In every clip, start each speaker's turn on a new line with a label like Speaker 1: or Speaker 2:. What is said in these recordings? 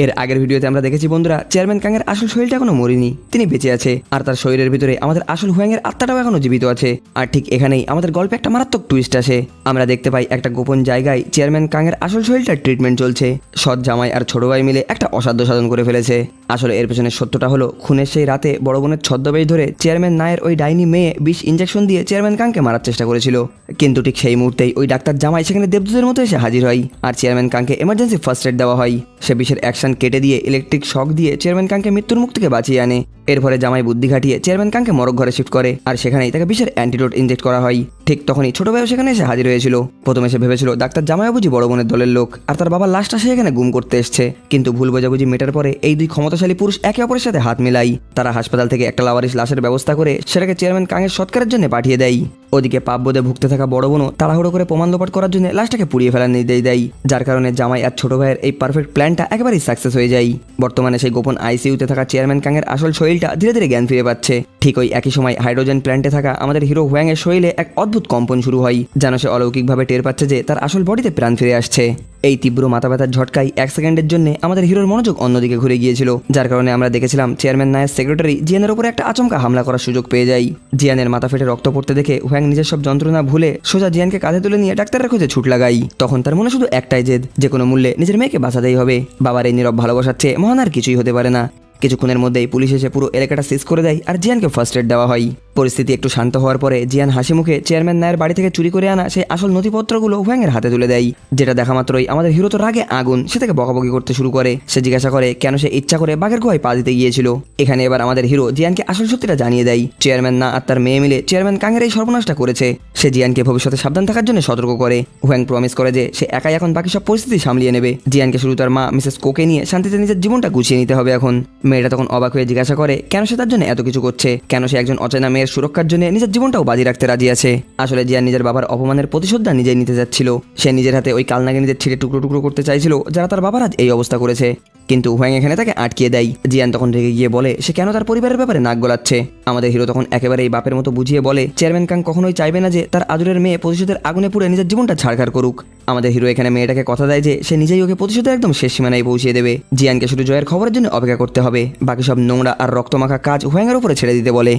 Speaker 1: এর আগের ভিডিওতে আমরা দেখেছি বন্ধুরা, চেয়ারম্যান কাং এর আসল শরীরটা এখনো মরেনি, তিনি বেঁচে আছে। আর তার শরীরের ভিতরে আমাদের আসল হুয়াং এর আত্মাটাও এখনো জীবিত আছে। আর ঠিক এখানেই আমাদের গল্পে একটা মারাত্মক টুইস্ট আসে। আমরা দেখতে পাই একটা গোপন জায়গায় চেয়ারম্যান কাং এর আসল শরীরটার ট্রিটমেন্ট চলছে। সৎ জামাই আর ছোট ভাই মিলে একটা অসাধ্য সাধন করে ফেলেছে। আসলে এর পেছনের সত্যটা হলো, খুনের সেই রাতে বড় বোনের ছদ্মবেশ ধরে চেয়ারম্যান নায়ের ওই ডাইনি মেয়ে বিষ ইঞ্জেকশন দিয়ে চেয়ারম্যান কাংকে মারার চেষ্টা করেছিল। কিন্তু ঠিক সেই মুহূর্তেই ওই ডাক্তার জামাই সেখানে দেবদূতের মতো এসে হাজির হয়। আর চেয়ারম্যান কাংকে এমার্জেন্সি ফার্স্ট এড দেওয়া হয়। সে বিষের অ্যাকশন কেটে দিয়ে ইলেকট্রিক শক দিয়ে চেয়ারম্যান কাংকে মৃত্যুর মুখ থেকে বাঁচিয়ে আনে। এরপরে জামাই বুদ্ধি খাটিয়ে চেয়ারম্যান কাংকে মরক ঘরে শিফট করে। আর সেখানেই তাকে বিষের অ্যান্টিডোট ইনজেক্ট করা হয়। ঠিক তখনই ছোট ভাইও সেখানে এসে হাজির হয়েছিল। প্রথমে সে ভেবেছিল ডাক্তার জামাইও বুঝি বড় বোনের দলের লোক, আর তার বাবার লাশটা সে এখানে গুম করতে এসছে। কিন্তু ভুল বোঝাবুঝি মেটার পরে এই দুই ক্ষমতাশালী পুরুষ একে অপরের সাথে হাত মেলাই। তারা হাসপাতাল থেকে একটা লাওয়ারিশ লাশের ব্যবস্থা করে সেটাকে চেয়ারম্যান কাংয়ের সৎকারের জন্য পাঠিয়ে দেয়। ওদিকে পাপবোধে ভুগতে থাকা বড় বোনও তাড়াহুড়ো করে প্রমাণ লোপাট করার জন্য লাশটাকে পুড়িয়ে ফেলার নির্দেশ দেয়। যার কারণে জামাই আর ছোট ভাইয়ের এই পারফেক্ট প্ল্যানটা একেবারেই সাকসেস হয়ে যায়। বর্তমানে সেই গোপন আইসিইউতে থাকা চেয়ারম্যান কাংয়ের আসল শরীরটা ধীরে ধীরে জ্ঞান ফিরে পাচ্ছে। ঠিক ওই একই সময় হাইড্রোজেন প্ল্যান্টে থাকা আমাদের হিরো হুয়াং এর শরীরে এক অদ্ভুত কম্পন শুরু হয়, যেন সে অলৌকিকভাবে টের পাচ্ছে যে তার আসল বডিতে প্রাণ ফিরে আসছে। এই তীব্র মাথা ব্যথার ঝটকায় এক সেকেন্ডের জন্য আমাদের হিরোর মনোযোগ অন্যদিকে ঘুরে গিয়েছিল। যার কারণে আমরা দেখেছিলাম চেয়ারম্যান নায়ের সেক্রেটারি জিয়ানের উপরে একটা আচমকা হামলা করার সুযোগ পেয়ে যায়। জিয়ানের মাথা ফেটে রক্ত পড়তে দেখে হুয়াং নিজের সব যন্ত্রণা ভুলে সোজা জিয়ানকে কাঁধে তুলে নিয়ে ডাক্তারের খোঁজে ছুট লাগাই। তখন তার মনে শুধু একটাই জেদ, যে কোনো মূল্যে নিজের মেয়েকে বাঁচাতেই হবে। বাবার এই নীরব ভালোবাসার চেয়ে মহান আর কিছুই হতে পারে না। কিছুক্ষণের মধ্যেই পুলিশ এসে পুরো এলাকাটা সিজ করে দেয় আর জিয়ানকে ফার্স্ট এড দেওয়া হয়। পরিস্থিতি একটু শান্ত হওয়ার পরে জিয়ান হাসি মুখে চেয়ারম্যান নায়ের বাড়ি থেকে চুরি করে আনা সেই আসল নথিপত্রগুলো হুয়াং এর হাতে তুলে দেয়। যেটা দেখা মাত্রই আমাদের হিরো তো রাগে আগুন, সে থেকে বকাবকি করতে শুরু করে। সে জিজ্ঞাসা করে কেন সে ইচ্ছা করে বাঘের গুহায় পা দিতে গিয়েছিল। এখানে এবার আমাদের হিরো জিয়ানকে আসল সত্যিটা জানিয়ে দেয়। চেয়ারম্যান না আর তার মেয়ে মিলে চেয়ারম্যান কাংয়ের এই সর্বনাশটা করেছে। সে জিয়ানকে ভবিষ্যতে সাবধান থাকার জন্য সতর্ক করে। হুয়াং প্রমিস করে যে সে একাই এখন বাকি সব পরিস্থিতি সামলিয়ে নেবে। জিয়ানকে শুধু তার মা মিসেস কোকে নিয়ে শান্তিতে নিজের জীবনটা গুছিয়ে নিতে হবে এখন। মেয়েটা তখন অবাক হয়ে জিজ্ঞাসা করে কেন সে তার জন্য এত কিছু করছে, কেন সে একজন অচেনা মেয়ের সুরক্ষার জন্য নিজের জীবনটাও বাজি রাখতে রাজি আছে। আসলে জিয়ান নিজের বাবার অপমানের প্রতিশোধটা নিজেই নিতে যাচ্ছিল। সে নিজের হাতে ওই কালনাকে নিজের ছিঁড়ে টুকরো টুকরো করতে চাইছিল, যারা তার বাবার আজ এই অবস্থা করেছে। কিন্তু হুয়াং এখানে তাকে আটকিয়ে দেয়। জিয়ান তখন রেগে গিয়ে বলে সে কেন তার পরিবারের ব্যাপারে নাক গলাচ্ছে। আমাদের হিরো তখন একেবারে এই বাপের মতো বুঝিয়ে বলে চেয়ারম্যান কাং কখনোই চাইবে না যে তার আদরের মেয়ে প্রতিশোধের আগুনে পুড়ে নিজের জীবনটা ছাড়খাড় করুক। আমাদের হিরো এখানে মেয়েটাকে কথা দেয় যে সে নিজেই ওকে প্রতিশোধের একদম শেষ সীমানায় পৌঁছে দেবে। জিয়ানকে শুধু জয়ের খবরের জন্য অপেক্ষা করতে হবে, বাকি সব নোংরা আর রক্তমাখা কাজ হুয়াংয়ের উপরে ছেড়ে দিতে বলে।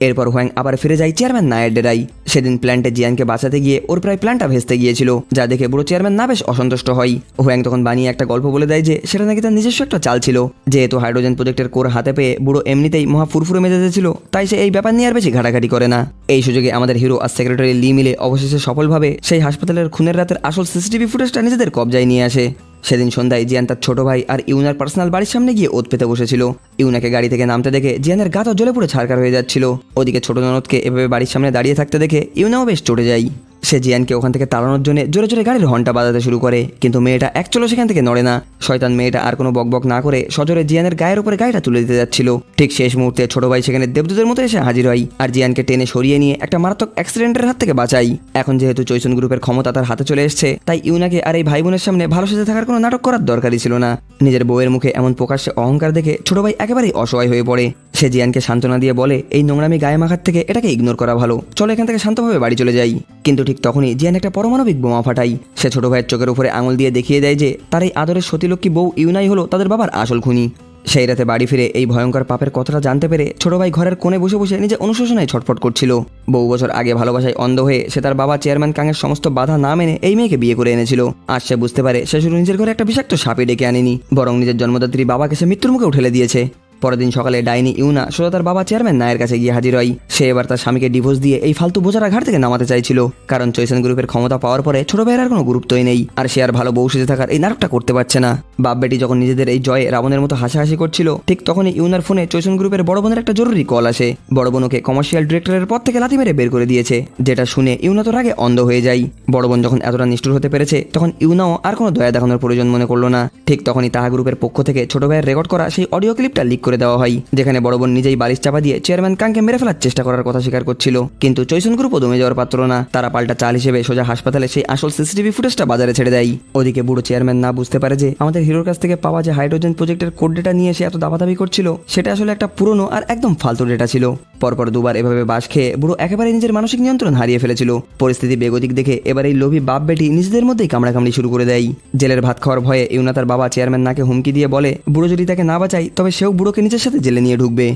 Speaker 1: এরপর হুয়াং আবার ফিরে যায় চেয়ারম্যান নায়ের ডেরাই। সেদিন প্ল্যান্টে জিয়ানকে বাঁচাতে গিয়ে ওর প্রায় প্ল্যানটা ভেস্তে গিয়েছিল, যা দেখে বুড়ো চেয়ারম্যান না বেশ অসন্তুষ্ট হয়। হুয়াং তখন বানিয়ে একটা গল্প বলে দেয় যে সেটা নাকি তার নিজস্ব একটা চাল ছিল। যেহেতু হাইড্রোজেন প্রজেক্টের কোর হাতে পেয়ে বুড়ো এমনিতেই মহা ফুরফুরে মেজাজে ছিল, তাই সে এই ব্যাপার নিয়ে আর বেশি ঘাটাঘাটি করে না। এই সুযোগে আমাদের হিরো আর সেক্রেটারি লি মিলে অবশেষে সফলভাবে সেই হাসপাতালের খুনের রাতের আসল সিসিটিভি ফুটেজটা নিজেদের কবজায় নিয়ে আসে। সেদিন সন্ধ্যায় জিয়ান তার ছোট ভাই আর ইউনার পার্সোনাল বাড়ির সামনে গিয়ে ওত পেতে বসেছিল। ইউনাকে গাড়ি থেকে নামতে দেখে জিয়ানের গা তো জ্বলে পুড়ে ছারখার হয়ে যাচ্ছিল। ওদিকে ছোট ননদকে এভাবে বাড়ির সামনে দাঁড়িয়ে থাকতে দেখে ইউনাও বেশ চটে যায়। সে জিয়ানকে ওখান থেকে তাড়ানোর জন্য জোরে জোরে গাড়ির হর্নটা বাজাতে শুরু করে, কিন্তু মেয়েটা এক চলো সেখান থেকে নড়ে না। শয়তান মেয়েটা আর কোনো বকবক না করে সজোরে জিয়ানের গায়ের উপরে গাড়িটা তুলে দিতে যাচ্ছিল। ঠিক শেষ মুহূর্তে ছোট ভাই সেখানে দেবদূতের মতো এসে হাজির হয় আর জিয়ানকে টেনে সরিয়ে নিয়ে একটা মারাত্মক অ্যাক্সিডেন্টের হাত থেকে বাঁচাই। এখন যেহেতু চৈসন গ্রুপের ক্ষমতা তার হাতে চলে এসছে, তাই ইউনাকে আর এই ভাই বোনের সামনে ভালো সেজে থাকার কোনো নাটক করার দরকারই ছিল না। নিজের বউয়ের মুখে এমন প্রকাশ্যে অহংকার দেখে ছোট ভাই একেবারেই অসহায় হয়ে পড়ে। সে জিয়ানকে সান্ত্বনা দিয়ে বলে এই নোংরামি গায়ে মাখার থেকে এটাকে ইগনোর করা ভালো, চলো এখান থেকে শান্তভাবে বাড়ি চলে যাই। কিন্তু ঠিক তখনই জিয়ান একটা পারমাণবিক বোমা ফাটাই। সে ছোট ভাইয়ের চোখের উপরে আঙুল দিয়ে দেখিয়ে দেয় যে তার এই আদরের সতীলক্ষ্মী বউ ইউনাই হলো তাদের বাবার আসল খুনি। সেই রাতে বাড়ি ফিরে এই ভয়ঙ্কর পাপের কথাটা জানতে পেরে ছোট ভাই ঘরের কোণে বসে বসে নিজে অনুশোচনায় ছটফট করছিল। বহু বছর আগে ভালোবাসায় অন্ধ হয়ে সে তার বাবা চেয়ারম্যান কাংয়ের সমস্ত বাধা না মেনে এই মেয়েকে বিয়ে করে এনেছিল। আজ সে বুঝতে পারে সে শুধু নিজের ঘরে একটা বিষাক্ত সাপে ডেকে আনেনি, বরং নিজের জন্মদাত্রী বাবাকে সে মৃত্যুর মুখে ঠেলে দিয়েছে। পরের দিন সকালে ডাইনি ইউনা সোজা তার বাবা চেয়ারম্যান নায়ের কাছে গিয়ে হাজির হয়। সে এবার তার স্বামীকে ডিভোর্স দিয়ে এই ফালতু বোঝারা ঘাট থেকে নামাতে চাইছিল, কারণ চৈসন গ্রুপের ক্ষমতা পাওয়ার পরে ছোট ভাইয়ের আর কোনো গুরুত্বই নেই, আর সে আর ভালো বউ সেজে থাকার এই নাটকটা করতে পারছে না। বাপ বেটি যখন নিজেদের এই জয়ে রাবণের মতো হাসাহাসি করছিল, ঠিক তখনই ইউনার ফোনে চৈসন গ্রুপের বড় বোনের একটা জরুরি কল আসে। বড় বোনকে কমার্শিয়াল ডিরেক্টরের পদ থেকে লাথি মেরে বের করে দিয়েছে, যেটা শুনে ইউনা তো রাগে অন্ধ হয়ে যায়। বড় বোন যখন এতটা নিষ্ঠুর হতে পেরেছে, তখন ইউনাও আর কোনো দয়া দেখানোর প্রয়োজন মনে করলো না। ঠিক তখনই তাহা গ্রুপের পক্ষ থেকে ছোট ভাইয়ের রেকর্ড করা সেই অডিও ক্লিপটা লিক করে দেওয়া হয়, যেখানে বড় বোন নিজেই বালিশ চাপা দিয়ে চেয়ারম্যান কাংকে মেরে ফেলার চেষ্টা করার কথা স্বীকার করছিল। কিন্তু চৈসন গ্রুপও দমে যাওয়ার পাত্র না, তারা পাল্টা চাল হিসেবে সোজা হাসপাতালে সেই আসল সিসিটিভি ফুটেজটা বাজারে ছেড়ে দেয়। ওদিকে বুড়ো চেয়ারম্যান না বুঝতে পারে যে আমাদের হিরোর কাছ থেকে পাওয়া যে হাইড্রোজেন প্রজেক্টের কোড ডেটা নিয়ে সে এত দাবাদাবি করছিল সেটা আসলে একটা পুরনো আর একদম ফালতু ডেটা ছিল। পরপর দুবার এভাবে বাস খেয়ে বুড়ো একেবারে নিজের মানসিক নিয়ন্ত্রণ হারিয়ে ফেলেছিল। পরিস্থিতি বেগতিক দেখে এবার এই লোভী বাপ বেটি নিজেদের মধ্যেই কামড়াকামড়ি শুরু করে দেয়। জেলের ভাত খাওয়ার ভয়ে ইউনা তার বাবা চেয়ারম্যান নাকে হুমকি দিয়ে বলে বুড়ো যদি তাকে না বাঁচায় তবে সেও বুড়োকে নিজের সাথে জেলে নিয়ে ঢুকবে।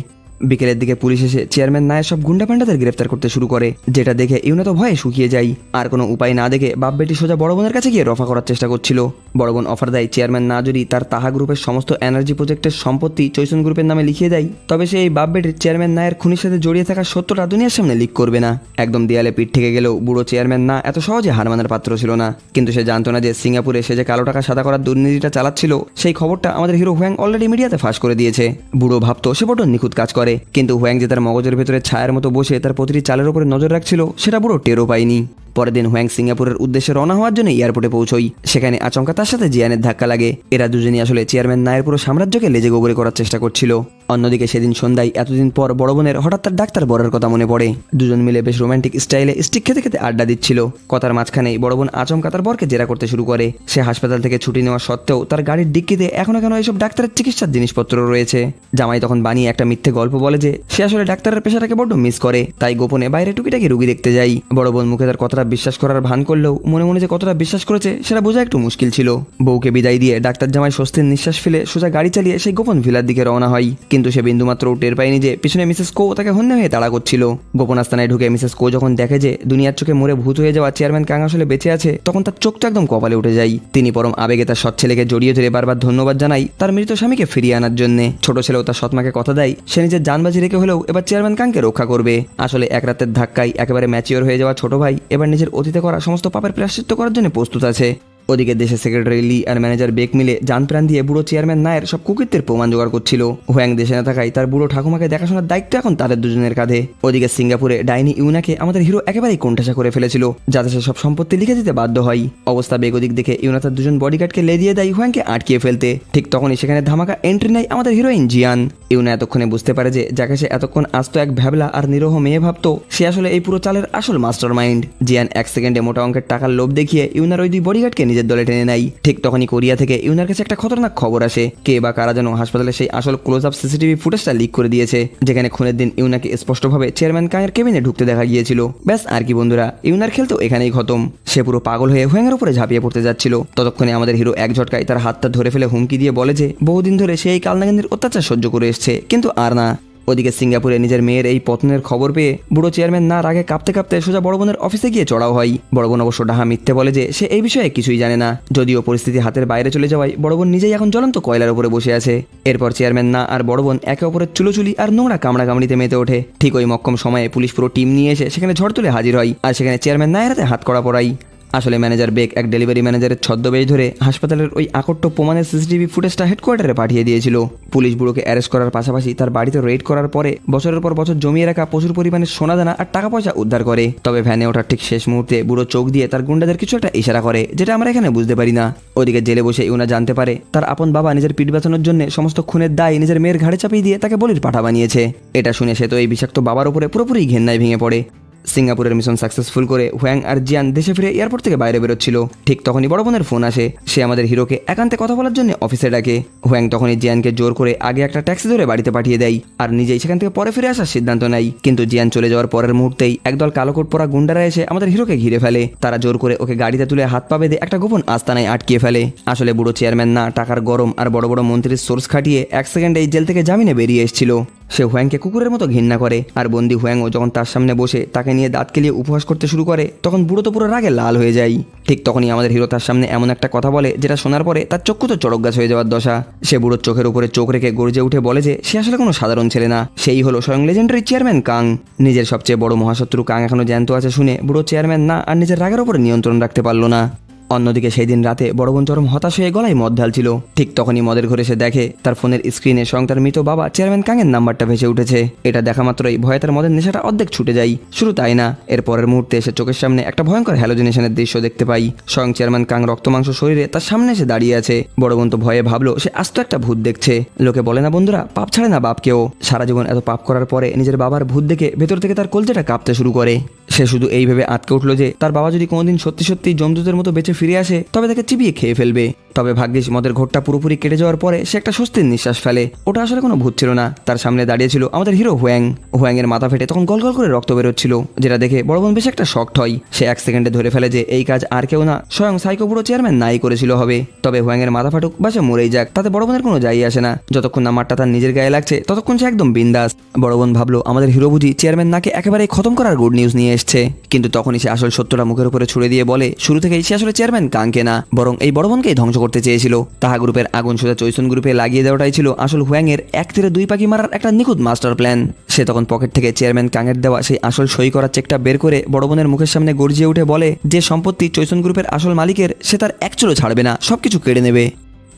Speaker 1: বিকেলের দিকে পুলিশ এসে চেয়ারম্যান নায়ের সব গুন্ডা পান্ডাদের গ্রেফতার করতে শুরু করে, যেটা দেখে ইউনা তো ভয়ে শুকিয়ে যায়। আর কোনো উপায় না দেখে বাপ বেটি সোজা বড় বোনের কাছে গিয়ে রফা করার চেষ্টা করছিল। বড় বোন অফার দেয় চেয়ারম্যান না যদি তার তাহা গ্রুপের সমস্ত এনার্জি প্রজেক্টের সম্পত্তি চৈসন গ্রুপের নামে লিখিয়ে দেয় তবে সে এই বাপ বেটির চেয়ারম্যান নায়ের খুনির সাথে জড়িয়ে থাকা সত্যটা দুনিয়ার সামনে লিক করবে না। একদম দেয়ালে পিঠ থেকে গেলেও বুড়ো চেয়ারম্যান না এত সহজে হার মানার পাত্র ছিল না। কিন্তু সে জানতো না যে সিঙ্গাপুরে সে যে কালো টাকা সাদা করার দুর্নীতিটা চালাচ্ছিল সেই খবরটা আমাদের হিরো হুয়াং অলরেডি মিডিয়াতে ফাঁস করে দিয়েছে। বুড়ো ভাবতো সে বড় নিখুঁত কাজ করে, কিন্তু হুয়াং যে তার মগজের ভেতরে ছায়ার মতো বসে তার প্রতিটি চালের উপরে নজর রাখছিল সেটা বুড়ো টেরও পায়নি। পরের দিন হুয়াং সিঙ্গাপুরের উদ্দেশ্যে রওনা হওয়ার জন্য এয়ারপোর্টে পৌঁছই। সেখানে আচমকা তার সাথে জিয়ানের ধাক্কা লাগে। এরা দুজনই আসলে চেয়ারম্যান নায়ের পুরো সাম্রাজ্যকে লেজে গোবরে করার চেষ্টা করছিল। অন্যদিকে সেদিন সন্ধ্যায় এতদিন পর বড় বোনের হঠাৎ তার ডাক্তার বড়ার কথা মনে পড়ে। দুজন মিলে বেশ রোমান্টিক স্টাইলে স্টিক খেতে খেতে আড্ডা দিচ্ছিল। কথার মাঝখানেই বড় বোন আচমকা তার বরকে জেরা করতে শুরু করে। সে হাসপাতাল থেকে ছুটি নেওয়া সত্ত্বেও তার গাড়ির ডিক্কিতে এখনো কেন এইসব ডাক্তারের চিকিৎসার জিনিসপত্র রয়েছে। জামাই তখন বানিয়ে একটা মিথ্যে গল্প বলে যে সে আসলে ডাক্তারের পেশাটাকে বড্ড মিস করে, তাই গোপনে বাইরে টুকিটাকি রুগী দেখতে যাই। বড় বোন মুখে তার কথাটা বিশ্বাস করার ভান করলেও মনে মনে যে কতটা বিশ্বাস করেছে সেটা বোঝা একটু মুশকিল ছিল। বউকে বিদায় দিয়ে ডাক্তার জামাই স্বস্তির নিঃশ্বাস ফেলে সোজা গাড়ি চালিয়ে সেই গোপন ভিলার দিকে রওনা হয়। কিন্তু সে বিন্দুমাত্র টের পায়নি যে পিছনে মিসেস কো তাকে হন্যে হয়ে তাড়া করছিল। গোপন আস্তানায় ঢুকে মিসেস কো যখন দেখে যে দুনিয়ার চোখে মরে ভূত হয়ে যাওয়া চেয়ারম্যান কাং আসলে বেঁচে আছে তখন তার চোখ তো একদম কপালে উঠে যায়। তিনি পরম আবেগে তার সৎ ছেলেকে জড়িয়ে ধরে বারবার ধন্যবাদ জানাই তার মৃত স্বামীকে ফিরিয়ে আনার জন্য। ছোট ছেলেও তার সৎমাকে কথা দেয় সে নিজের জানবাজি রেখে হলেও এবার চেয়ারম্যান কাংকে রক্ষা করবে। আসলে এক রাতের ধাক্কায় একেবারে ম্যাচিওর হয়ে যাওয়া ছোট ভাই এবার নিজের অতীতে করা সমস্ত পাপের প্রায়শ্চিত্ত করার জন্য প্রস্তুত আছে। ওদিকে দেশের সেক্রেটারি লি আর ম্যানেজার বেক মিলে জান প্রাণ দিয়ে বুড়ো চেয়ারম্যান নায়ের সব কুকৃত্যের প্রমাণ জোগাড় করছিল। হুয়াং দেশে না থাকায় তার বুড়ো ঠাকুমাকে দেখাশোনার দায়িত্ব এখন তাদের দুজনের কাঁধে। ওদিকে সিঙ্গাপুরে ডাইনি ইউনাকে আমাদের হিরো একেবারেই কোণঠাসা করে ফেলেছিল, যাতে সে সব সম্পত্তি লিখে দিতে বাধ্য হয়। অবস্থা বেগদিক দেখে ইউনা তার দুজন বডিগার্ডকে লে দিয়ে দেয় হুয়াংকে আটকিয়ে ফেলতে। ঠিক তখনই সেখানে ধামাকা এন্ট্রি নেয় আমাদের হিরোইন জিয়ান। ইউনা এতক্ষণে বুঝতে পারে যে যাকে সে এতক্ষণ আস্ত এক ভ্যাবলা আর নিরহ মেয়ে ভাবতো সে আসলে এই পুরো চালের আসল মাস্টার মাইন্ড। জিয়ান এক সেকেন্ডে মোটা অঙ্কের টাকার লোভ দেখিয়ে ইউনার ওই দুই বডিগার্ডকে নিজের দলে টেনে নেয়। ঠিক তখনই কোরিয়া থেকে ইউনার কাছে একটা খতরনাক খবর আসে, কে বা কারা যেন হাসপাতালে সেই আসল ক্লোজ আপ সিসিটিভি ফুটেজটা লিক করে দিয়েছে, যেখানে খুনের দিন ইউনাকে স্পষ্টভাবে চেয়ারম্যান কাংয়ের কেবিনে ঢুকতে দেখা গিয়েছিল। ব্যাস আর কি বন্ধুরা, ইউনার খেল তো এখানেই খতম। সে পুরো পাগল হয়ে হুয়াংয়ের উপরে ঝাঁপিয়ে পড়তে যাচ্ছিল। ততক্ষণে আমাদের হিরো এক ঝটকায় তার হাতটা ধরে ফেলে হুমকি দিয়ে বলে যে বহুদিন ধরে সে এই কালনাগিনীর অত্যাচার সহ্য করে এসছে, কিন্তু আর না। ওদিকে সিঙ্গাপুরে নিজের মেয়ের এই পতনের খবর পেয়ে বুড়ো চেয়ারম্যান না রাগে কাঁপতে কাঁপতে সোজা বড় বোনের অফিসে গিয়ে চড়াও হয়। বড় বোন অবশ্য ডাহা মিথ্যে বলে যে সে এই বিষয়ে কিছুই জানে না, যদিও পরিস্থিতি হাতের বাইরে চলে যাওয়ায় বড় বোন নিজেই এখন জ্বলন্ত কয়লার উপরে বসে আছে। এরপর চেয়ারম্যান না আর বড় বোন একে অপরের চুলোচুলি আর নোংরা কামড়াকামড়িতে মেতে ওঠে। ঠিক ওই মক্কম সময়ে পুলিশ পুরো টিম নিয়ে এসে সেখানে ঝড় তুলে হাজির হয়, আর সেখানে চেয়ারম্যান নায়ের হাতে হাত কড়া পড়াই। আসলে ম্যানেজার বেক এক ডেলিভারি ম্যানেজারের ছদ্মবেশ ধরে হাসপাতালের ওই আকট্ট প্রমাণের সিসিটিভি ফুটেজটা হেডকোয়ার্টারে পাঠিয়ে দিয়েছিল। পুলিশ বুড়োকে অ্যারেস্ট করার পাশাপাশি তার বাড়িতে রেড করার পরে বছরের পর বছর জমিয়ে রাখা প্রচুর পরিমাণে সোনাদানা আর টাকা পয়সা উদ্ধার করে। তবে ভ্যানে ওঠার ঠিক শেষ মুহূর্তে বুড়ো চোখ দিয়ে তার গুন্ডাদের কিছু একটা ইশারা করে, যেটা আমরা এখানে বুঝতে পারি না। ওদিকে জেলে বসে ইউনা জানতে পারে তার আপন বাবা নিজের পিঠ বাঁচানোর জন্য সমস্ত খুনের দায় নিজের মেয়ের ঘাড়ে চাপিয়ে দিয়ে তাকে বলির পাঠা বানিয়েছে। এটা শুনে সে তো এই বিষাক্ত বাবার উপরে পুরোপুরি ঘেন্নায় ভেঙে পড়ে। সিঙ্গাপুরের মিশন সাকসেসফুল করে হুয়াং আর জিয়ান দেশে ফিরে এয়ারপোর্ট থেকে বাইরে বেরোচ্ছিল। ঠিক তখনই বড় বোনের ফোন আসে, সে আমাদের হিরোকে একান্তে কথা বলার জন্য অফিসে ডাকে। হুয়াং তখনই জিয়ানকে জোর করে আগে একটা ট্যাক্সি ধরে বাড়িতে পাঠিয়ে দেয় আর নিজেই সেখান থেকে পরে ফিরে আসার সিদ্ধান্ত নেয়। কিন্তু জিয়ান চলে যাওয়ার পরের মুহূর্তেই একদল কালো কোট পরা গুন্ডারা এসে আমাদের হিরোকে ঘিরে ফেলে। তারা জোর করে ওকে গাড়িতে তুলে হাত পা বেঁধে একটা গোপন আস্তানায় আটকিয়ে ফেলে। আসলে বুড়ো চেয়ারম্যান না টাকার গরম আর বড় বড় মন্ত্রীর সোর্স খাটিয়ে এক সেকেন্ডে এই জেল থেকে জামিনে বেরিয়ে এসেছিল। সে হুয়াংকে কুকুরের মতো ঘৃণা করে, আর বন্দি হুয়াংও যখন তার সামনে বসে তাকে নিয়ে দাঁত কেলিয়ে উপহাস করতে শুরু করে তখন বুড়ো তো পুরো রাগে লাল হয়ে যায়। ঠিক তখনই আমাদের হিরো তার সামনে এমন একটা কথা বলে যেটা শোনার পরে তার চক্ষু তো চড়ক গাছ হয়ে যাওয়ার দশা। সে বুড়োর চোখের উপরে চোখ রেখে গর্জে উঠে বলে যে সে আসলে কোনো সাধারণ ছেলে না, সেই হলো স্বয়ং লেজেন্ডারি চেয়ারম্যান কাং। নিজের সবচেয়ে বড় মহাশত্রু কাং এখনো জ্যান্ত আছে শুনে বুড়ো চেয়ারম্যান না আর নিজের রাগের উপরে নিয়ন্ত্রণ রাখতে পারল না। অন্যদিকে সেই দিন রাতে বড় বোন চরম হতাশ হয়ে গলায় মদ ঢালছিল। ঠিক তখনই মদের ঘরে সে দেখে তার ফোনের স্ক্রিনে স্বয়ং তার মৃত বাবা চেয়ারম্যান কাঙের নাম্বারটা ভেসে উঠেছে। এটা দেখা মাত্রই ভয়ে তার মদের নেশাটা অর্ধেক ছুটে যায়। শুধু তাই না, এর পরের মুহূর্তে সে চোখের সামনে একটা ভয়ঙ্কর হ্যালোজিনেশনের দৃশ্য দেখতে পাই। স্বয়ং চেয়ারম্যান কাং রক্তমাংস শরীরে তার সামনে এসে দাঁড়িয়ে আছে। বড় বোন তো ভয়ে ভাবলো সে আস্ত একটা ভূত দেখছে। লোকে বলে না বন্ধুরা, পাপ ছাড়ে না বাপকেও। সারা জীবন এত পাপ করার পরে নিজের বাবার ভূত দেখে ভেতর থেকে তার কলজেটা কাঁপতে শুরু করে। সে শুধু এই ভেবে আটকে উঠলো যে তার বাবা যদি কোনোদিন সত্যি সত্যি জমদূতের মতো বেঁচে ফিরে আসে তবে তাকে চিবিয়ে খেয়ে ফেলবে। তবে ভাগ্যিস মদের ঘোরটা পুরোপুরি কেটে যাওয়ার পরে সে একটা স্বস্তির নিঃশ্বাস ফেলে। ওটা আসলে কোনো ভূত ছিল না, তার সামনে দাঁড়িয়েছিল আমাদের হিরো হুয়াং। হুয়াংয়ের মাথা ফেটে তখন গল গল করে রক্ত বেরোচ্ছিল, যেটা দেখে বড় বোন বেশ একটা শকড হয়। সে 1 সেকেন্ডে ধরে ফেলে যে এই কাজ আর কেউ না, স্বয়ং সাইকো বুড়ো চেয়ারম্যান নাই করেছিল হবে। তবে হুয়াংয়ের মাথা ফাটুক বা সে মরেই যাক, তাতে বড় বোনের কোনো যাই আসে না। যতক্ষণ না মারটা তার নিজের গায়ে লাগছে ততক্ষণ সে একদম বিন্দাস। বড় বোন ভাবলো আমাদের হিরো বুঝি চেয়ারম্যান নাকে একেবারে খতম করার গুড নিউজ নিয়ে এসছে। কিন্তু তখনই সে আসল সত্যটা মুখের উপরে ছুড়ে দিয়ে বলে শুরু থেকেই সে আসলে চেয়ারম্যান কাংকে না, বরং এই বড় বোনকেই ধ্বংস করতে চেয়েছিল। তাহা গ্রুপের আগুন সোজা চৈসন গ্রুপে লাগিয়ে দেওয়াটাই ছিল আসল হুয়াংয়ের 1 তীরে 2 পাখি মারার একটা নিখুঁত মাস্টার প্ল্যান। সে তখন পকেট থেকে চেয়ারম্যান কাংয়ের দেওয়া সেই আসল সই করা চেকটা বের করে বড় বোনের মুখের সামনে গর্জিয়ে উঠে বলে যে সম্পত্তি চৈসন গ্রুপের আসল মালিকের সে তার 1 চুলো ছাড়বে না, সবকিছু কেড়ে নেবে।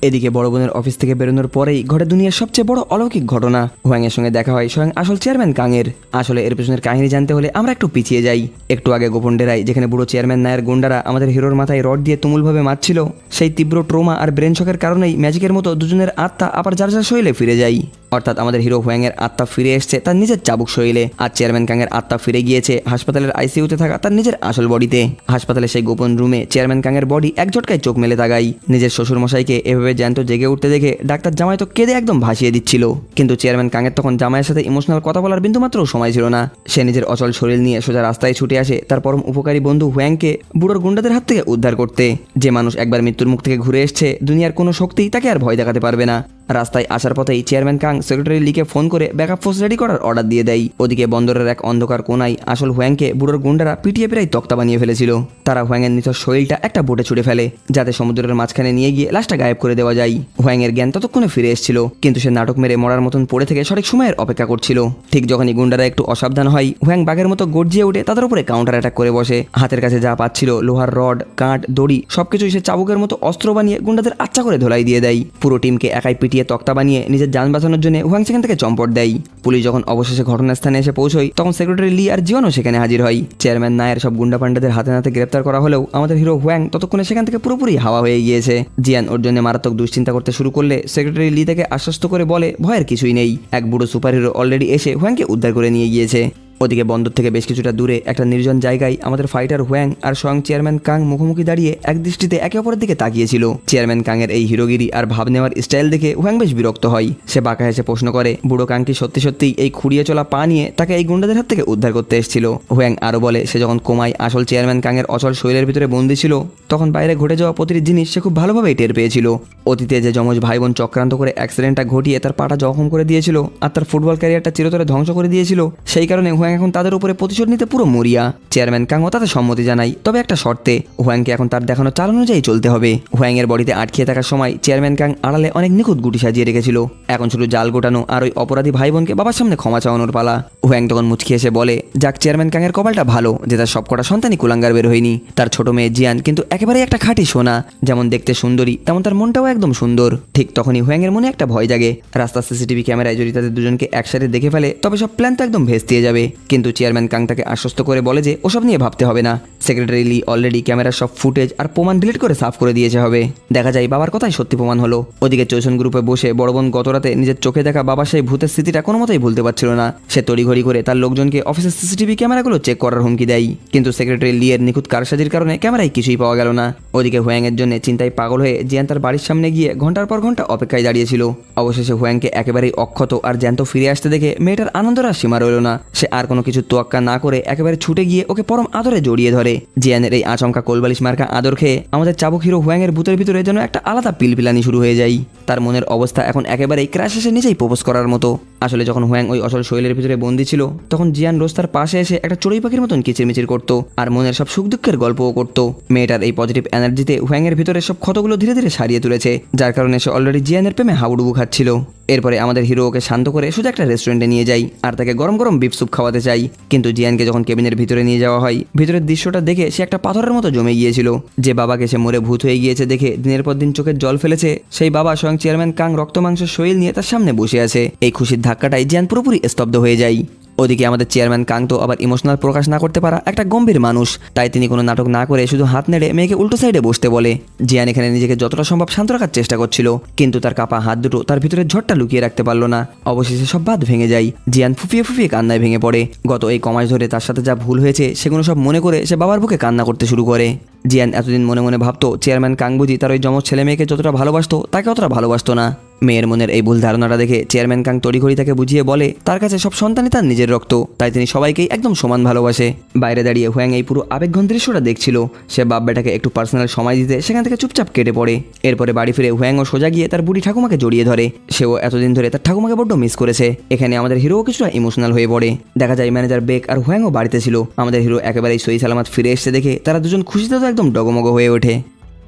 Speaker 1: এদিকে বড় বোনের অফিস থেকে বেরোনোর পরেই ঘটে দুনিয়ার সবচেয়ে বড় অলৌকিক ঘটনা। হুয়াংয়ের সঙ্গে দেখা হয় স্বয়ং আসল চেয়ারম্যান কাংয়ের। আসলে এর পেছনের কাহিনী জানতে হলে আমরা একটু পিছিয়ে যাই। একটু আগে গোপন ডেরায় যেখানে বুড়ো চেয়ারম্যান নায়ের গুন্ডারা আমাদের হিরোর মাথায় রড দিয়ে তুমুলভাবে মারছিল, সেই তীব্র ট্রমা আর ব্রেন শকের কারণেই ম্যাজিকের মতো দুজনের আত্মা আবার যার যার শরীরে ফিরে যায়। অর্থাৎ আমাদের হিরো হুয়াংয়ের আত্মা ফিরে এসছে তার নিজের চাবুক শরীরে, আর চেয়ারম্যান কাংয়ের আত্মা ফিরে গিয়েছে হাসপাতালের আইসিইউতে থাকা তার নিজের আসল বডিতে। হাসপাতালে সেই গোপন রুমে চেয়ারম্যান কাংয়ের বডি এক ঝটকায় চোখ মেলে তাকাই। নিজের শ্বশুর মশাইকে এভাবে জ্যান্ত জেগে উঠতে দেখে ডাক্তার জামাই তো কেঁদে একদম ভাসিয়ে দিচ্ছিল। কিন্তু চেয়ারম্যান কাংয়ের তখন জামাইয়ের সাথে ইমোশনাল কথা বলার বিন্দুমাত্র সময় ছিল না। সে নিজের অচল শরীর নিয়ে সোজা রাস্তায় ছুটে আসে তার পরম উপকারী বন্ধু হুয়াংকে বুড়োর গুন্ডাদের হাত থেকে উদ্ধার করতে। যে মানুষ একবার মৃত্যুর মুখ থেকে ঘুরে এসছে, দুনিয়ার কোনো শক্তি তাকে আর ভয় দেখাতে পারবে না। রাস্তায় আসার পথেই চেয়ারম্যান কাং সেক্রেটারি লিকে ফোন করে ব্যাকআপ ফোর্স রেডি করার অর্ডার দিয়ে দেয়। ওদিকে বন্দরের এক অন্ধকার কোনায় আসল হুয়াংকে বুড়োর গুন্ডারা পিটিয়ে প্রায় তক্তা বানিয়ে ফেলেছিল। তারা হুয়াংয়ের নিথর শরীরটা একটা বোটে ছুড়ে ফেলে যাতে সমুদ্রের মাঝখানে নিয়ে গিয়ে লাশটা গায়েব করে দেওয়া যায়। হুয়াংয়ের জ্ঞান ততক্ষণে ফিরে এসেছিল, কিন্তু সে নাটক মেরে মরার মতন পড়ে থেকে সঠিক সময়ের অপেক্ষা করছিল। ঠিক যখনই গুন্ডারা একটু অসাবধান হয়, হুয়াং বাঘের মতো গর্জিয়ে উঠে তাদের উপরে কাউন্টার অ্যাটাক করে বসে। হাতের কাছে যা পাচ্ছিল লোহার রড, কাঠ, দড়ি সবকিছুই সে চাবুকের মতো অস্ত্র বানিয়ে গুন্ডাদের আচ্ছা করে ধোলাই দিয়ে দেয়। পুরো টিমকে একাই পিটিয়ে তক্তা বানিয়ে নিজের যান বাঁচানোর জন্য হুয়াং সেখান থেকে চম্পট দেয়। পুলিশ যখন অবশেষে ঘটনাস্থানে এসে পৌঁছয় তখন সেক্রেটারি লি আর জিওনও সেখানে হাজির হয়। চেয়ারম্যান নায়ের সব গুন্ডা পান্ডাদের হাতে নাতে গ্রেপ্তার করা হলেও আমাদের হিরো হুয়াং ততক্ষণে সেখান থেকে পুরোপুরি হাওয়া হয়ে গিয়েছে। জিয়ান ওর জন্য মারাত্মক দুশ্চিন্তা করতে শুরু করলে সেক্রেটারি লি তাকে আশ্বস্ত করে বলে ভয়ের কিছুই নেই, এক বুড়ো সুপার হিরো অলরেডি এসে হুয়াংকে উদ্ধার করে নিয়ে গিয়েছে। ওদিকে বন্দর থেকে বেশ কিছুটা দূরে একটা নির্জন জায়গায় আমাদের ফাইটার হুয়াং আর স্বয়ং চেয়ারম্যান কাং মুখোমুখি দাঁড়িয়ে এক দৃষ্টিতে একে অপরের দিকে তাকিয়েছিল। চেয়ারম্যান কাংয়ের এই হিরোগিরি আর ভাব নেওয়ার স্টাইল দেখে হুয়াং বেশ বিরক্ত হয়। সে বাঁকা হেসে প্রশ্ন করে বুড়ো কাং কি সত্যি সত্যি এই খুঁড়িয়ে চলা পা নিয়ে তাকে এই গুন্ডাদের হাত থেকে উদ্ধার করতে এসেছিল। হুয়াং আরও বলে সে যখন কোমায় আসল চেয়ারম্যান কাংয়ের অচল শরীরের ভিতরে বন্দী ছিল তখন বাইরে ঘটে যাওয়া প্রতিটি জিনিস সে খুব ভালোভাবেই টের পেয়েছিল। অতীতে যে যমজ ভাই বোন চক্রান্ত করে অ্যাক্সিডেন্টটা ঘটিয়ে তার পাটা জখম করে দিয়েছিল আর তার ফুটবল ক্যারিয়ারটা চিরতরে ধ্বংস করে দিয়েছিল, সেই কারণে হুয়াং এখন তাদের উপরে প্রতিশোধ নিতে পুরো মরিয়া। চেয়ারম্যান কাংও তাতে সম্মতি জানাই, তবে একটা শর্তে, হুয়াংকে এখন তার দেখানো চাল অনুযায়ী চলতে হবে। হুয়াং এর বডিতে আটকিয়ে থাকার সময় চেয়ারম্যান কাং আড়ালে অনেক নিখুঁত গুটি সাজিয়ে রেখেছিল। এখন শুধু জাল গোটানো আর ওই অপরাধী ভাই বোনকে বাবার সামনে ক্ষমা চাওয়ানোর পালা। হুয়াং তখন মুচকি এসে বলে যাক চেয়ারম্যান কাং এর কপালটা ভালো যে তার সবকটা সন্তানই কুলাঙ্গার বের হয়নি। তার ছোট মেয়ে জিয়ান কিন্তু একেবারেই একটা খাঁটি সোনা, যেমন দেখতে সুন্দরী তেমন তার মনটাও একদম সুন্দর। ঠিক তখনই হুয়াং এর মনে একটা ভয় জাগে, রাস্তার সিসিটিভি ক্যামেরায় যদি তাদের দুজনকে একসাথে দেখে ফেলে তবে সব প্ল্যান তো একদম ভেস্তিয়ে যাবে। কিন্তু চেয়ারম্যান কাং তাকে আশ্বস্ত করে বলে যে ওসব নিয়ে ভাবতে হবে না, সেক্রেটারি লি অলরেডি ক্যামেরার সব ফুটেজ আর প্রমাণ ডিলিট করে সাফ করে দিয়েছে হবে। দেখা যায় বাবার কথাই সত্যি প্রমাণ হলো। ওদিকে চৈসন গ্রুপে বসে বড় বোন গতরাতে নিজের চোখে দেখা বাবার সেই ভূতের স্মৃতিটা কোনো মতেই ভুলতে পারছিল না। সে তড়িঘড়ি করে তার লোকজনকে অফিসের সিসিটিভি ক্যামেরাগুলো চেক করার হুমকি দেয়, কিন্তু সেক্রেটারি লি এর নিখুঁত কারসাজির কারণে ক্যামেরায় কিছুই পাওয়া গেল না। ওদিকে হুয়াং এর জন্য চিন্তায় পাগল হয়ে জিয়ান তার বাড়ির সামনে গিয়ে ঘন্টার পর ঘন্টা অপেক্ষায় দাঁড়িয়েছিল। অবশেষে হুয়াংকে একেবারেই অক্ষত আর জ্যান্ত ফিরে আসতে দেখে মেয়েটার আনন্দের আর সীমা রইল না। সে আর কোনো কিছু তোয়াক্কা না করে একেবারে ছুটে গিয়ে ওকে পরম আদরে জড়িয়ে ধরে। জিয়ানের এই আচমকা কোলবালিশ মার্কা আদর খেয়ে আমাদের চাবুক হিরো হুয়াং এর ভূতের ভিতরে যেন একটা আলাদা পিলপিলানি শুরু হয়ে যায়। তার মনের অবস্থা এখন একেবারেই ক্র্যাশ এসে নিজেই প্রপোজ করার মতো। আসলে যখন হুয়াং ওই অচল শৈলের ভিতরে বন্দী ছিল তখন জিয়ান রোজ তার পাশে এসে একটা চড়ুই পাখির মতন কিচিরমিচির করতো আর মনের সব সুখ দুঃখের গল্পও করতো। মেয়েটার এই পজিটিভ এনার্জিতে হুয়াং এর ভিতরে সব ক্ষতগুলো ধীরে ধীরে সারিয়ে তুলেছে, যার কারণে সে অলরেডি জিয়ানের প্রেমে হাবুডুবু খাচ্ছিল। এরপরে আমাদের হিরো ওকে শান্ত করে শুধু একটা রেস্টুরেন্টে নিয়ে যাই আর তাকে গরম গরম বিফ স্যুপ খাওয়াতে চাই। কিন্তু জিয়ানকে যখন কেবিনের ভিতরে নিয়ে যাওয়া হয়, ভিতরের দৃশ্যটা দেখে সে একটা পাথরের মতো জমে গিয়েছিল। যে বাবাকে সে মরে ভূত হয়ে গিয়েছে দেখে দিনের পর দিন চোখের জল ফেলেছে, সেই বাবা স্বয়ং চেয়ারম্যান কাং রক্ত মাংসের শরীর নিয়ে তার সামনে বসে আছে। এই খুশির ধাক্কাটাই জিয়ান পুরোপুরি স্তব্ধ হয়ে যায়। ওদিকে আমাদের চেয়ারম্যান কাং তো আবার ইমোশনাল প্রকাশ না করতে পারা একটা গম্ভীর মানুষ, তাই তিনি কোনো নাটক না করে শুধু হাত নেড়ে মেয়েকে উল্টো সাইডে বসতে বলে। জিয়ান এখানে নিজেকে যতটা সম্ভব শান্ত রাখার চেষ্টা করছিল, কিন্তু তার কাপা হাত দুটো তার ভিতরে ঝড়টা লুকিয়ে রাখতে পারলো না। অবশেষে সব বাদ ভেঙে যায়। জিয়ান ফুফিয়ে ফুফিয়ে কান্নায় ভেঙে পড়ে। গত এই কমাস ধরে তার সাথে যা ভুল হয়েছে সেগুলো সব মনে করে সে বাবার বুকে কান্না করতে শুরু করে। জিয়ান এতদিন মনে মনে ভাবতো চেয়ারম্যান কাং বুঝি তার ওই যমজ ছেলে মেয়েকে যতটা ভালোবাসতো তাকে অতটা ভালোবাসতো না। মেয়ের মনের এই ভুল ধারণাটা দেখে চেয়ারম্যান কাং তড়িঘড়ি তাকে বুঝিয়ে বলে তার কাছে সব সন্তানই তার নিজের রক্ত, তাই তিনি সবাইকেই একদম সমান ভালোবাসে। বাইরে দাঁড়িয়ে হুয়াং এই পুরো আবেগঘন দৃশ্যটা দেখছিল। সে বাপ বেটাকে একটু পার্সোনাল সময় দিতে সেখান থেকে চুপচাপ কেটে পড়ে। এরপরে বাড়ি ফিরে হুয়াংও সোজা গিয়ে তার বুড়ি ঠাকুমাকে জড়িয়ে ধরে। সেও এতদিন ধরে তার ঠাকুমাকে বড্ড মিস করেছে। এখানে আমাদের হিরোও কিছুটা ইমোশনাল হয়ে পড়ে। দেখা যায় ম্যানেজার বেক আর হুয়াংও বাড়িতে ছিল। আমাদের হিরো একেবারেই সহি সালামত ফিরে এসে দেখে তারা দুজন খুশিতে তো একদম ডগমগ হয়ে ওঠে।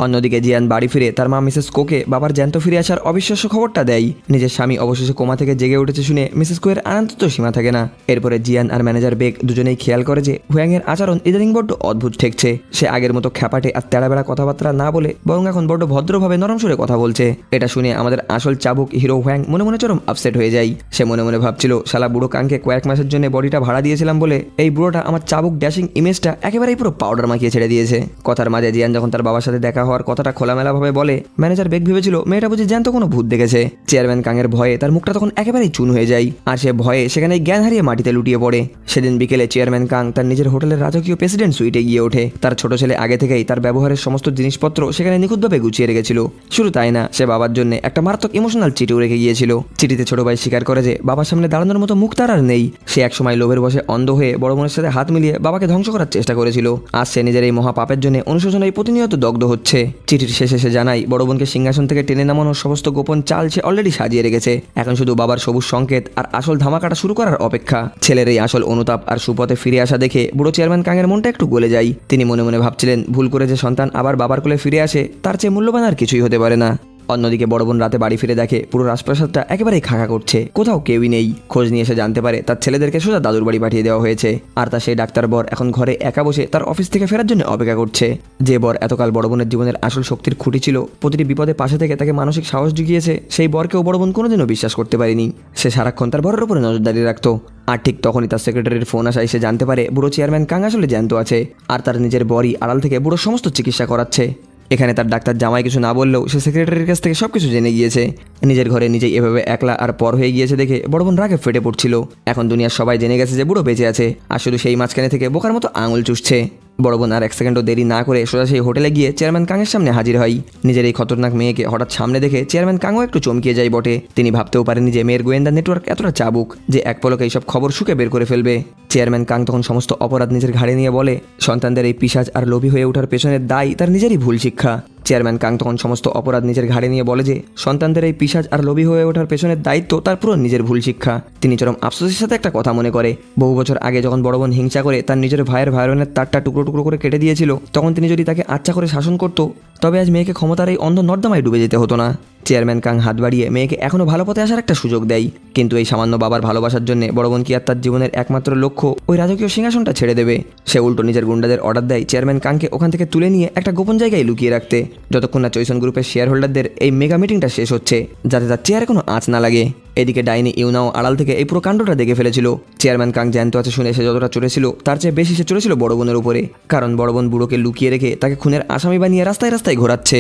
Speaker 1: অন্যদিকে জিয়ান বাড়ি ফিরে তার মা মিসেস কোকে বাবার জ্যান্ত ফিরে আসার অবিশ্বাস্য খবরটা দেয়। নিজের স্বামী অবশেষে কোমা থেকে জেগে উঠেছে শুনে মিসেস কোয়ের আনন্দ তো সীমা থাকে না। এরপরে জিয়ান আর ম্যানেজার বেগ দুজনেই খেয়াল করে যে হুয়াংয়ের আচরণ ইদানিং বড্ড অদ্ভুত ঠেকছে। সে আগের মতো খ্যাপাটে আর তেড়াবেড়া কথাবার্তা না বলে বরং এখন বড্ড ভদ্রভাবে নরম সুরে কথা বলছে। এটা শুনে আমাদের আসল চাবুক হিরো হুয়াং মনে মনে চরম আপসেট হয়ে যায়। সে মনে মনে ভাবছিল শালা বুড়ো কাংকে কয়েক মাসের জন্য বডিটা ভাড়া দিয়েছিলাম বলে এই বুড়োটা আমার চাবুক ড্যাশিং ইমেজটা একেবারেই পুরো পাউডার মাখিয়ে ছেড়ে দিয়েছে। কথার মাঝে জিয়ান যখন তার বাবার সাথে দেখা হওয়ার কথাটা খোলামেলা ভাবে বলে, ম্যানেজার বেগ ভেবেছিল মেয়েটা বুঝি জ্যান্ত কোনো ভূত দেখেছে। চেয়ারম্যান কাংয়ের ভয়ে তার মুখটা তখন একেবারেই চুন হয়ে যায় আর সে ভয়ে সেখানে জ্ঞান হারিয়ে মাটিতে লুটিয়ে পড়ে। সেদিন বিকেলে চেয়ারম্যান কাং তার নিজের হোটেলের রাজকীয় প্রেসিডেন্ট সুইটে গিয়ে ওঠে। তার ছোট ছেলে আগে থেকেই তার ব্যবহারের সমস্ত জিনিসপত্র সেখানে নিখুঁতভাবে গুছিয়ে রেখেছিল। শুধু তাই না, সে বাবার জন্য একটা মারাত্মক ইমোশনাল চিঠিও রেখে গিয়েছিল। চিঠিতে ছোট ভাই স্বীকার করে যে বাবার সামনে দাঁড়ানোর মতো মুখ তার আর নেই। সে একসময় লোভের বসে অন্ধ হয়ে বড় বোনের সাথে হাত মিলিয়ে বাবাকে ধ্বংস করার চেষ্টা করেছিল। আজ সে নিজের এই মহাপাপের জন্য অনুশোচনায় প্রতিনিয়ত দগ্ধ হচ্ছে। চিঠির শেষে সে জানায় বড় বোনকে সিংহাসন থেকে টেনে নামানোর সমস্ত গোপন চাল সে অলরেডি সাজিয়ে রেখেছে। এখন শুধু বাবার সবুজ সংকেত আর আসল ধামাকাটা শুরু করার অপেক্ষা। ছেলের এই আসল অনুতাপ আর সুপথে ফিরে আসা দেখে বুড়ো চেয়ারম্যান কাংয়ের মনটা একটু গলে যায়। তিনি মনে মনে ভাবছিলেন ভুল করে যে সন্তান আবার বাবার কোলে ফিরে আসে তার চেয়ে মূল্যবান আর কিছুই হতে পারে না। অন্যদিকে বড় বোন রাতে বাড়ি ফিরে দেখে পুরো রাজপ্রাসাদটা একেবারেই খাকা করছে, কোথাও কেউই নেই। খোঁজ নিয়ে এসে জানতে পারে তার ছেলেদেরকে সোজা দাদুর বাড়ি পাঠিয়ে দেওয়া হয়েছে। আর তার সেই ডাক্তার বর এখন ঘরে একা বসে তার অফিস থেকে ফেরার জন্য অপেক্ষা করছে। যে বর এতকাল বড় বোনের জীবনের আসল শক্তির খুঁটি ছিল, প্রতিটি বিপদে পাশে থেকে তাকে মানসিক সাহস জুগিয়েছে, সেই বরকেও বড় বোন কোনোদিনও বিশ্বাস করতে পারেনি। সে সারাক্ষণ তার বরের উপরে নজরদারি রাখতো। আর ঠিক তখনই তার সেক্রেটারির ফোন আসায় সে জানতে পারে বুড়ো চেয়ারম্যান কাং আসলে জ্যান্ত আছে আর তার নিজের বরই আড়াল থেকে বুড়ো সমস্ত চিকিৎসা করাচ্ছে। এখানে তার ডাক্তার জামাই কিছু না বললেও সে সেক্রেটারির কাছ থেকে সবকিছু জেনে গিয়েছে। নিজের ঘরে নিজেই এভাবে একলা আর পর হয়ে গিয়েছে দেখে বড় বোন রাগে ফেটে পড়ছিল। এখন দুনিয়ার সবাই জেনে গেছে যে বুড়ো বেঁচে আছে আর শুধু সেই মাঝখানে থেকে বোকার মতো আঙুল চুষছে। বড় বোন আর এক সেকেন্ডও দেরি না করে সোজা সেই হোটেলে গিয়ে চেয়ারম্যান কাংয়ের সামনে হাজির হয়। নিজের এই খতরনাক মেয়েকে হঠাৎ সামনে দেখে চেয়ারম্যান কাংও একটু চমকিয়ে যায় বটে। তিনি ভাবতেও পারেনি যে মেয়ের গোয়েন্দা নেটওয়ার্ক এতটা চাবুক যে এক পলকে এইসব খবর শুকে বের করে ফেলবে। চেয়ারম্যান কাং তখন সমস্ত অপরাধ নিজের ঘাড়ে নিয়ে বলে সন্তানদের এই পিশাচ আর লোভী হয়ে ওঠার পেছনের দায় তার নিজেরই ভুল শিক্ষা। চেয়ারম্যান কাং তখন সমস্ত অপরাধ নিজের ঘাড়ে নিয়ে বলে যে সন্তানদের এই পিশাচ আর লোভী হয়ে ওঠার পেছনের দায়িত্ব তার পুরো নিজের ভুল শিক্ষা। তিনি চরম আফসোসের সাথে একটা কথা মনে করে, বহু বছর আগে যখন বড় বোন হিংসা করে তার নিজের ভাইয়ের ভায়োলিনের তারটা টুকরো টুকরো করে কেটে দিয়েছিল, তখন তিনি যদি তাকে আচ্ছা করে শাসন করতো তবে আজ মেয়েকে ক্ষমতার এই অন্ধ নর্দমায় ডুবে যেতে হতো না। চেয়ারম্যান কাং হাত বাড়িয়ে মেয়েকে এখনও ভালো পথে আসার একটা সুযোগ দেয়, কিন্তু এই সামান্য বাবার ভালোবাসার জন্য বড় বোন কি আর তার জীবনের একমাত্র লক্ষ্য ওই রাজকীয় সিংহাসনটা ছেড়ে দেবে? সে উল্টো নিজের গুন্ডাদের অর্ডার দেয় চেয়ারম্যান কাংকে ওখান থেকে তুলে নিয়ে একটা গোপন জায়গায় লুকিয়ে রাখতে, যতক্ষণ না চৈসন গ্রুপের শেয়ার হোল্ডারদের এই মেগা মিটিংটা শেষ হচ্ছে, যাতে তার চেয়ারে কোনো আঁচ না লাগে। এদিকে ডাইনি ইউনাও আড়াল থেকে এই পুরো কাণ্ডটা দেখে ফেলেছিল। চেয়ারম্যান কাং জ্যান্ত আছে শুনে সে যতটা চড়েছিল তার চেয়ে বেশি সে চড়েছিল বড় বোনের উপরে, কারণ বড় বোন বুড়োকে লুকিয়ে রেখে তাকে খুনের আসামি বানিয়ে রাস্তায় রাস্তায় ঘোরাচ্ছে।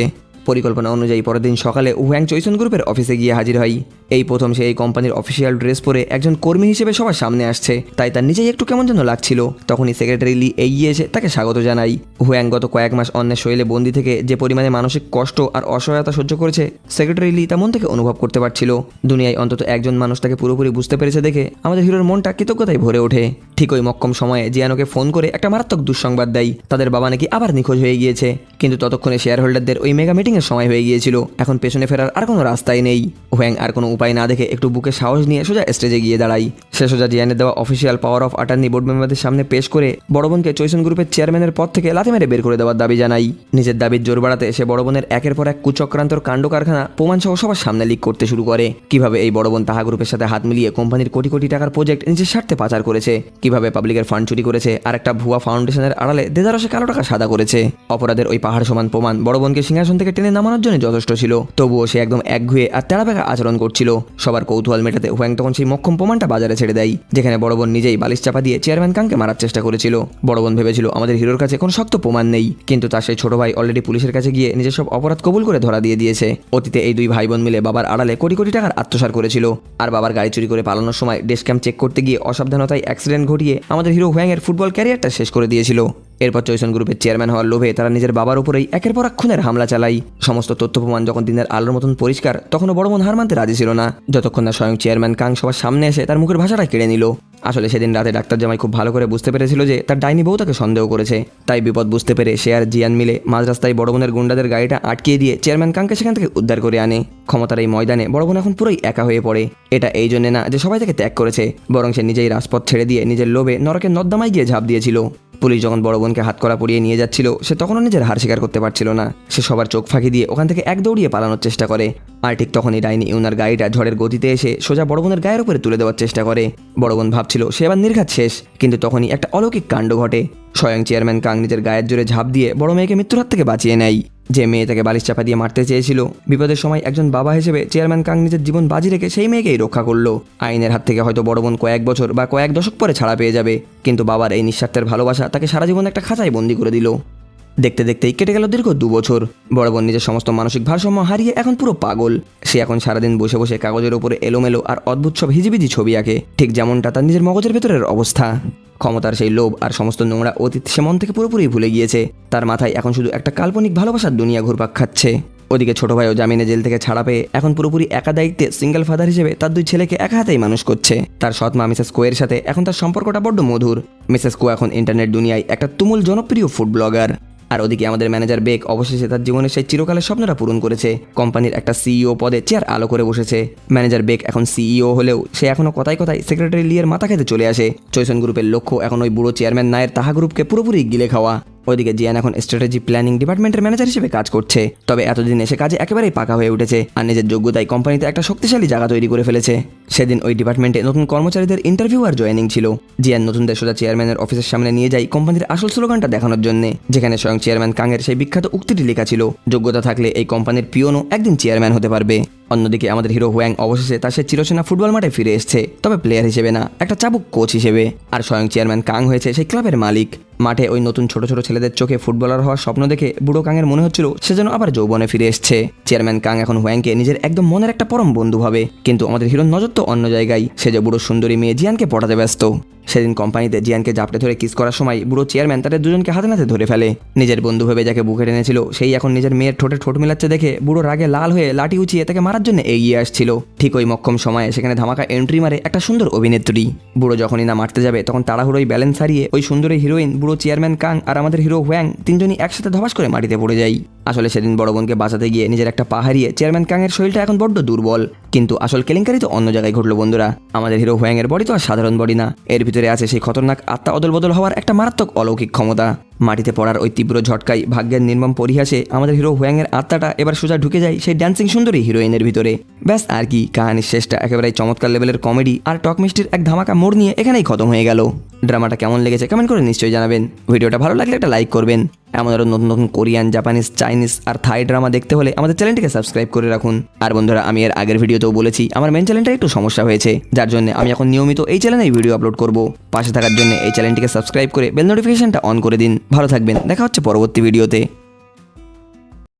Speaker 1: পরিকল্পনা অনুযায়ী পরের দিন সকালে হুয়াং চৈসন গ্রুপের অফিসে গিয়ে হাজির হয়। এই প্রথম সে এই কোম্পানির অফিসিয়াল ড্রেস পরে একজন কর্মী হিসেবে সবার সামনে আসছে, তাই তার নিজেই একটু কেমন যেন লাগছিল। তখনই সেক্রেটারি লি এগিয়ে এসে তাকে স্বাগত জানাই। হুয়াং গত কয়েক মাস অন্যের শৈলে বন্দি থেকে যে পরিমাণে মানসিক কষ্ট আর অসহায়তা সহ্য করেছে সেক্রেটারি লি তা মন থেকে অনুভব করতে পারছিল। দুনিয়ায় অন্তত একজন মানুষ তাকে পুরোপুরি বুঝতে পেরেছে দেখে আমাদের হিরোর মনটা কৃতজ্ঞতায় ভরে ওঠে। ঠিক ওই মক্কম সময়ে জিয়ানোকে ফোন করে একটা মারাত্মক দুঃসংবাদ দেয়, তাদের বাবা নাকি আবার নিখোঁজ হয়ে গিয়েছে। কিন্তু ততক্ষণে শেয়ার হোল্ডারদের ওই মেগা মিটিংয়ের সময় হয়ে গিয়েছিল। এখন পেছনে ফেরার আর কোনো রাস্তাই নেই। হুয়াং আর কোনো উপায় উপায় না দেখে একটু বুকে সাহস নিয়ে সোজা স্টেজে গিয়ে দাঁড়াই। সে সোজা জিয়ানের দেওয়া official power of attorney board মেম্বারদের সামনে পেশ করে বড় বোনকে চৈসন গ্রুপের চেয়ারম্যানের পদ থেকে লাথি মেরে বের করে দেওয়ার দাবি জানাই। নিজের দাবির জোর বাড়াতে সে বড় বোনের একের পর এক কুচক্রান্তর কাণ্ড কারখানা প্রমাণ সহ সবার সামনে লিক করতে শুরু করে। কিভাবে এই বড় বোন তাহা গ্রুপের সাথে হাত মিলিয়ে কোম্পানির কোটি কোটি টাকার প্রজেক্ট নিজের স্বার্থে পাচার করেছে, কিভাবে পাবলিকের ফান্ড চুরি করেছে আর একটা ভুয়া ফাউন্ডেশনের আড়ালে দেদারসে কালো টাকা সাদা করেছে। অপরাধের ওই পাহাড় সমান প্রমাণ বড় বোনকে সিংহাসন থেকে টেনে নামানোর জন্য যথেষ্ট ছিল, তবুও সে একদম একঘুয়ে আর তেড়াবেকা আচরণ করছিল। সবার কৌতূহল মেটাতে হুয়াং তখন সেই মক্ষম প্রমাণটা বাজারে ছেড়ে দেয়, যেখানে বড় বোন নিজেই বালিশ চাপা দিয়ে চেয়ারম্যান কাংকে মারার চেষ্টা করেছিল। বড় বোন ভেবেছিল আমাদের হিরোর কাছে কোনো শক্ত প্রমাণ নেই, কিন্তু তার সেই ছোট ভাই অলরেডি পুলিশের কাছে গিয়ে নিজের সব অপরাধ কবুল করে ধরা দিয়ে দিয়েছে। অতীতে এই দুই ভাই বোন মিলে বাবার আড়ালে কোটি কোটি টাকার আত্মসাৎ করেছিল, আর বাবার গাড়ি চুরি করে পালানোর সময় ডেস্ক ক্যাম্প চেক করতে গিয়ে অসাবধানতায় অ্যাক্সিডেন্ট ঘটিয়ে আমাদের হিরো হুয়াং এর ফুটবল ক্যারিয়ারটা শেষ করে দিয়েছিল। এরপর চৈসন গ্রুপের চেয়ারম্যান হওয়ার লোভে তারা নিজের বাবার উপরেই একের পর এক খুনের হামলা চালাই। সমস্ত তথ্য প্রমাণ যখন দিনের আলোর মতন পরিষ্কার, তখনও বড় বোন হার মানতে রাজি ছিল না, যতক্ষণ না স্বয়ং চেয়ারম্যান কাং সবার সামনে এসে তার মুখের ভাষাটা কেড়ে নিল। আসলে সেদিন রাতে ডাক্তার জামাই খুব ভালো করে বুঝতে পেরেছিল যে তার ডাইনি বউ তাকে সন্দেহ করেছে, তাই বিপদ বুঝতে পেরে সে আর জিয়ান মিলে মাঝ রাস্তায় বড় বোনের গুন্ডাদের গাড়িটা আটকিয়ে দিয়ে চেয়ারম্যান কাংকে সেখান থেকে উদ্ধার করে আনে। ক্ষমতার এই ময়দানে বড় বোন এখন পুরোই একা হয়ে পড়ে। এটা এই জন্য না যে সবাই তাকে ত্যাগ করেছে, বরং সে নিজেই রাজপথ ছেড়ে দিয়ে নিজের লোভে নরকের নর্দমায় গিয়ে ঝাঁপ দিয়েছিল। পুলিশ যখন বড় বোনকে হাতকড়া পরিয়ে নিয়ে যাচ্ছিল, সে তখনও নিজের হার স্বীকার করতে পারছিল না। সে সবার চোখ ফাঁকি দিয়ে ওখান থেকে এক দৌড়িয়ে পালানোর চেষ্টা করে, আর ঠিক তখনই ডাইনি ইউনার গাড়িটা ঝড়ের গতিতে এসে সোজা বড় বোনের গায়ের উপরে তুলে দেওয়ার চেষ্টা করে। বড় বোন ভাবছিল সে এবার নির্ঘাত শেষ, কিন্তু তখনই একটা অলৌকিক কাণ্ড ঘটে। স্বয়ং চেয়ারম্যান কাং নিজের গায়ের জোরে ঝাঁপ দিয়ে বড় মেয়েকে মৃত্যুর হাত থেকে বাঁচিয়ে নেয়। যে মেয়ে তাকে বালিশ চাপা দিয়ে মারতে চেয়েছিল, বিপদের সময় একজন বাবা হিসেবে চেয়ারম্যান কাং নিজের জীবন বাজি রেখে সেই মেয়েকেই রক্ষা করলো। আইনের হাত থেকে হয়তো বড় বোন কয়েক বছর বা কয়েক দশক পরে ছাড়া পেয়ে যাবে, কিন্তু বাবার এই নিঃস্বার্থের ভালোবাসা তাকে সারা জীবন একটা খাঁচায় বন্দি করে দিল। দেখতে দেখতেই কেটে গেল দীর্ঘ 2 বছর। বড় বোন নিজের সমস্ত মানসিক ভারসাম্য হারিয়ে এখন পুরো পাগল। সে এখন সারাদিন বসে বসে কাগজের উপরে এলোমেলো আর অদ্ভুত সব হিজিবিজি ছবি আঁকে, ঠিক যেমনটা তার নিজের মগজের ভেতরের অবস্থা। ক্ষমতার সেই লোভ আর সমস্ত নোংরা অতীত সে মন থেকে পুরোপুরি ভুলে গিয়েছে। তার মাথায় এখন শুধু একটা কাল্পনিক ভালোবাসার দুনিয়া ঘুরপাক খাচ্ছে। ওদিকে ছোট ভাইও জামিনে জেল থেকে ছাড়া পেয়ে এখন পুরোপুরি একা দায়িত্বে সিঙ্গেল ফাদার হিসেবে তার 2 ছেলেকে একা হাতেই মানুষ করছে। তার সৎ মা মিসেস কোয়ের সাথে এখন তার সম্পর্কটা বড্ড মধুর। মিসেস কো এখন ইন্টারনেট দুনিয়ায় একটা তুমুল জনপ্রিয় ফুড ব্লগার। আর ওদিকে আমাদের ম্যানেজার বেক অবশেষে তার জীবনের সেই চিরকালের স্বপ্নটা পূরণ করেছে। কোম্পানির একটা সিইও পদে চেয়ার আলো করে বসেছে। ম্যানেজার বেক এখন সিইও হলেও সে এখনো কথায় কথায় সেক্রেটারি লিয়ের মাথা খেতে চলে আসে। চৈসন গ্রুপের লক্ষ্য এখন ওই বুড়ো চেয়ারম্যান নায়ের তাহা গ্রুপকে পুরোপুরি গিলে খাওয়া। ওইদিকে জিয়ান এখন স্ট্র্যাটেজি প্ল্যানিং ডিপার্টমেন্টের ম্যানেজার হিসেবে কাজ করছে, তবে এতদিন এসে কাজে একেবারেই পাকা হয়ে উঠেছে আর নিজের যোগ্যতায় কোম্পানিতে একটা শক্তিশালী জায়গা তৈরি করে ফেলেছে। সেদিন ওই ডিপার্টমেন্টে নতুন কর্মচারীদের ইন্টারভিউ আর জয়েনিং ছিল। জিয়ান নতুনদের সোজা চেয়ারম্যানের অফিসের সামনে নিয়ে যায় কোম্পানির আসল স্লোগানটা দেখানোর জন্য, যেখানে স্বয়ং চেয়ারম্যান কাংয়ের সেই বিখ্যাত উক্তিটি লেখা ছিল, যোগ্যতা থাকলে এই কোম্পানির পিওনও একদিন চেয়ারম্যান হতে পারবে। অন্যদিকে আমাদের হিরো হুয়াং অবশেষে তার সে চিরচেনা ফুটবল মাঠে ফিরে এসেছে, তবে প্লেয়ার হিসেবে না, একটা চাবুক কোচ হিসেবে। আর স্বয়ং চেয়ারম্যান কাং হয়েছে সেই ক্লাবের মালিক। মাঠে ওই নতুন ছোট ছোট ছেলেদের চোখে ফুটবলার হওয়ার স্বপ্ন দেখে বুড়ো কাংয়ের মনে হচ্ছিল সে যেন আবার যৌবনে ফিরে এসছে। চেয়ারম্যান কাং এখন হুয়াংকে নিজের একদম মনের একটা পরম বন্ধু ভাবে, কিন্তু আমাদের হিরোর নজর তো অন্য জায়গায়। সে যে বুড়ো সুন্দরী মেয়ে জিয়ানকে পটাতে ব্যস্ত। সেদিন কোম্পানিতে জিয়ানকে জাপটে ধরে কিস করার সময় বুড়ো চেয়ারম্যান তাদের দুজনকে হাতে নাতে ধরে ফেলে। নিজের বন্ধু ভেবে যাকে বুকে টেনেছিল সেই এখন নিজের মেয়ের ঠোঁটে ঠোঁট মিলাচ্ছে দেখে বুড়ো রাগে লাল হয়ে লাঠি উঁচিয়ে তাকে মারার জন্য এগিয়ে আসছিল। ঠিক ওই মক্ষম সময়ে সেখানে ধামাকা এন্ট্রি মারে একটা সুন্দর অভিনেত্রী। বুড়ো যখনই না মারতে যাবে তখন তাড়াহুড়োই ব্যালেন্স হারিয়ে ওই সুন্দরী হিরোইন, বুড়ো চেয়ারম্যান কাং আর আমাদের হিরো হুয়াং তিনজনই একসাথে ধবাস করে মাটিতে পড়ে যায়। আসলে সেদিন বড় বোনকে বাঁচাতে গিয়ে নিজের একটা পা হারিয়ে চেয়ারম্যান কাংয়ের শরীরটা এখন বড্ড দুর্বল, কিন্তু আসল কেলেঙ্কারি তো অন্য জায়গায় ঘটলো বন্ধুরা। আমাদের হিরো হুয়াং এর বডি তো আর সাধারণ বডি না, এর ভিতরে আছে সেই খতরনাক আত্মা অদল বদল হওয়ার একটা মারাত্মক অলৌকিক ক্ষমতা। মাটিতে পড়ার ওই তীব্র ঝটকায় ভাগ্যের নির্মম পরিহাসে আমাদের হিরো হুয়াং এর আত্মাটা এবার সোজা ঢুকে যায় সেই ড্যান্সিং সুন্দরী হিরোইনের ভিতরে। ব্যাস আর কি, কাহানির শেষটা একেবারে চমৎকার লেভেলের কমেডি আর টক মিষ্টির এক ধামাকা মোড় নিয়ে এখানেই খতম হয়ে গেল। ড্রামাটা কেমন লেগেছে কমেন্ট করে নিশ্চয়ই জানাবেন। ভিডিওটা ভালো লাগলে একটা লাইক করবেন। এমন আরও নতুন নতুন কোরিয়ান, জাপানিজ, চাইনিজ আর থাই ড্রামা দেখতে হলে আমাদের চ্যানেলটিকে সাবস্ক্রাইব করে রাখুন। আর বন্ধুরা, আমি এর আগের ভিডিওতেও বলেছি আমার মেন চ্যানেলটা একটু সমস্যা হয়েছে, যার জন্য আমি এখন নিয়মিত এই চ্যানেলেই ভিডিও আপলোড করব। পাশে থাকার জন্য এই চ্যানেলটিকে সাবস্ক্রাইব করে বেল নোটিফিকেশনটা অন করে দিন। ভালো থাকবেন, দেখা হচ্ছে পরবর্তী ভিডিওতে।